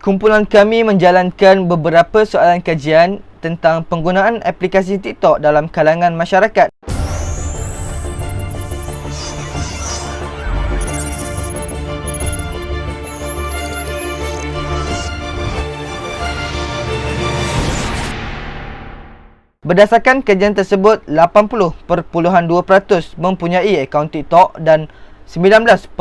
Kumpulan kami menjalankan beberapa soalan kajian tentang penggunaan aplikasi TikTok dalam kalangan masyarakat. Berdasarkan kajian tersebut, 80.2% mempunyai akaun TikTok dan 19.8%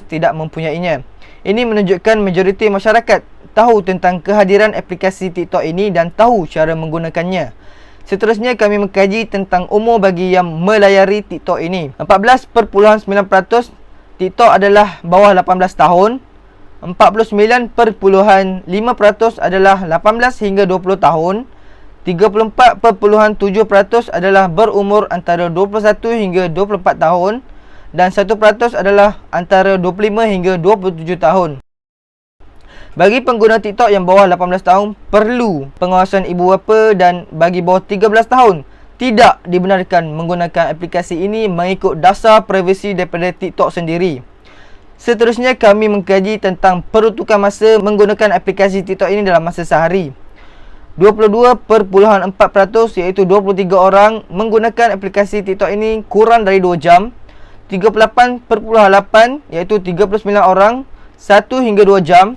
tidak mempunyainya. Ini menunjukkan majoriti masyarakat tahu tentang kehadiran aplikasi TikTok ini dan tahu cara menggunakannya. Seterusnya kami mengkaji tentang umur bagi yang melayari TikTok ini. 14.9% TikTok adalah bawah 18 tahun. 49.5% adalah 18 hingga 20 tahun. 34.7% adalah berumur antara 21 hingga 24 tahun. Dan 1% adalah antara 25 hingga 27 tahun. Bagi pengguna TikTok yang bawah 18 tahun, perlu pengawasan ibu bapa, dan bagi bawah 13 tahun, tidak dibenarkan menggunakan aplikasi ini mengikut dasar privasi daripada TikTok sendiri. Seterusnya kami mengkaji tentang peruntukan masa menggunakan aplikasi TikTok ini dalam masa sehari. 22.4% iaitu 23 orang menggunakan aplikasi TikTok ini kurang dari 2 jam. 38.8 iaitu 39 orang 1 hingga 2 jam.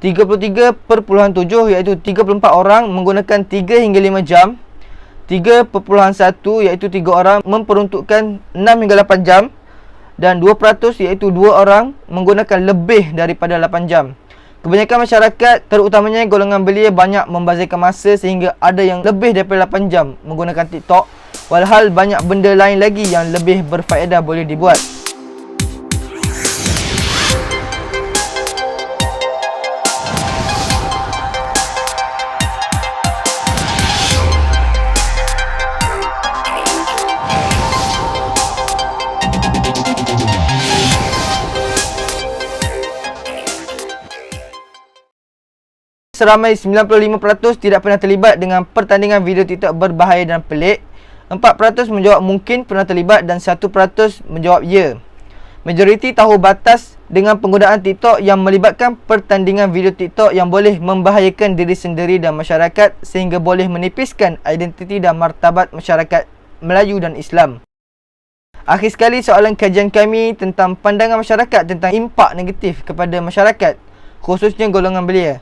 33.7 iaitu 34 orang menggunakan 3 hingga 5 jam. 3.1 iaitu 3 orang memperuntukkan 6 hingga 8 jam. Dan 2% iaitu 2 orang menggunakan lebih daripada 8 jam. Kebanyakan masyarakat, terutamanya golongan belia, banyak membazirkan masa sehingga ada yang lebih daripada 8 jam menggunakan TikTok. Walhal banyak benda lain lagi yang lebih berfaedah boleh dibuat. Seramai 95% tidak pernah terlibat dengan pertandingan video TikTok berbahaya dan pelik. 4% menjawab mungkin pernah terlibat dan 1% menjawab ya. Majoriti tahu batas dengan penggunaan TikTok yang melibatkan pertandingan video TikTok yang boleh membahayakan diri sendiri dan masyarakat sehingga boleh menipiskan identiti dan martabat masyarakat Melayu dan Islam. Akhir sekali, soalan kajian kami tentang pandangan masyarakat tentang impak negatif kepada masyarakat, khususnya golongan belia.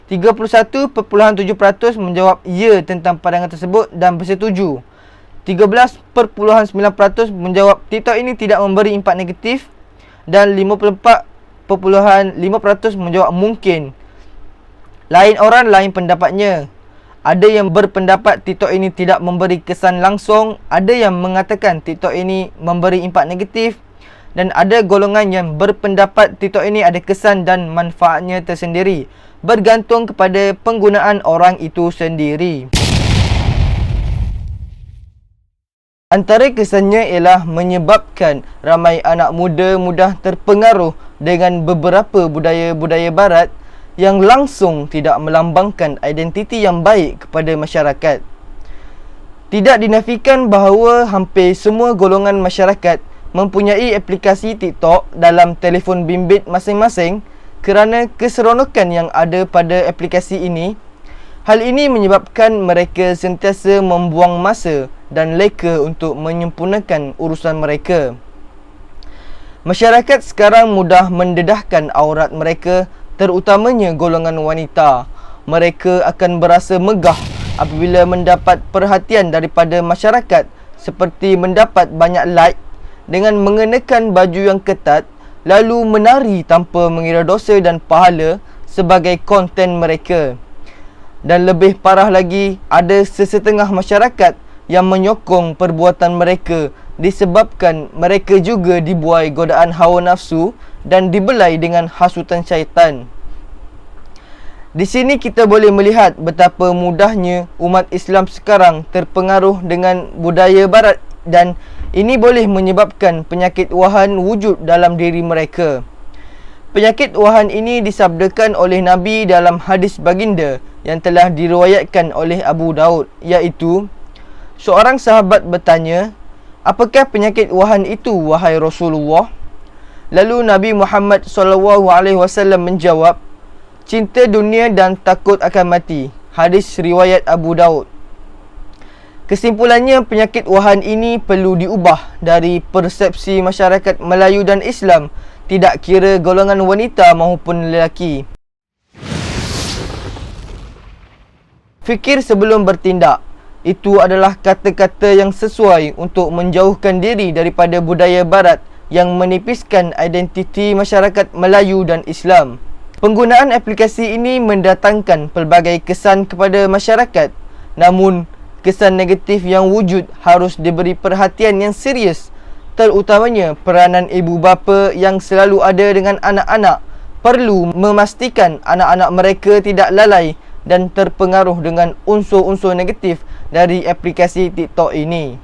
31.7% menjawab ya tentang pandangan tersebut dan bersetuju. 13.9% menjawab TikTok ini tidak memberi impak negatif. Dan 54.5% menjawab mungkin. Lain orang, lain pendapatnya. Ada yang berpendapat TikTok ini tidak memberi kesan langsung. Ada yang mengatakan TikTok ini memberi impak negatif. Dan ada golongan yang berpendapat TikTok ini ada kesan dan manfaatnya tersendiri, bergantung kepada penggunaan orang itu sendiri. Antara kesannya ialah menyebabkan ramai anak muda mudah terpengaruh dengan beberapa budaya-budaya barat yang langsung tidak melambangkan identiti yang baik kepada masyarakat. Tidak dinafikan bahawa hampir semua golongan masyarakat mempunyai aplikasi TikTok dalam telefon bimbit masing-masing kerana keseronokan yang ada pada aplikasi ini. Hal ini menyebabkan mereka sentiasa membuang masa dan leka untuk menyempurnakan urusan mereka. Masyarakat sekarang mudah mendedahkan aurat mereka, terutamanya golongan wanita. Mereka akan berasa megah apabila mendapat perhatian daripada masyarakat, seperti mendapat banyak like dengan mengenakan baju yang ketat, lalu menari tanpa mengira dosa dan pahala sebagai konten mereka. Dan lebih parah lagi, ada sesetengah masyarakat yang menyokong perbuatan mereka disebabkan mereka juga dibuai godaan hawa nafsu dan dibelai dengan hasutan syaitan. Di sini kita boleh melihat betapa mudahnya umat Islam sekarang terpengaruh dengan budaya barat, dan ini boleh menyebabkan penyakit wahan wujud dalam diri mereka. Penyakit wahan ini disabdakan oleh Nabi dalam hadis baginda yang telah diriwayatkan oleh Abu Daud, iaitu seorang sahabat bertanya, "Apakah penyakit wahan itu, wahai Rasulullah?" Lalu Nabi Muhammad SAW menjawab, "Cinta dunia dan takut akan mati." Hadis riwayat Abu Daud. Kesimpulannya, penyakit wahan ini perlu diubah dari persepsi masyarakat Melayu dan Islam, tidak kira golongan wanita maupun lelaki. Fikir sebelum bertindak. Itu adalah kata-kata yang sesuai untuk menjauhkan diri daripada budaya barat yang menipiskan identiti masyarakat Melayu dan Islam. Penggunaan aplikasi ini mendatangkan pelbagai kesan kepada masyarakat. Namun, kesan negatif yang wujud harus diberi perhatian yang serius, terutamanya peranan ibu bapa yang selalu ada dengan anak-anak perlu memastikan anak-anak mereka tidak lalai dan terpengaruh dengan unsur-unsur negatif dari aplikasi TikTok ini.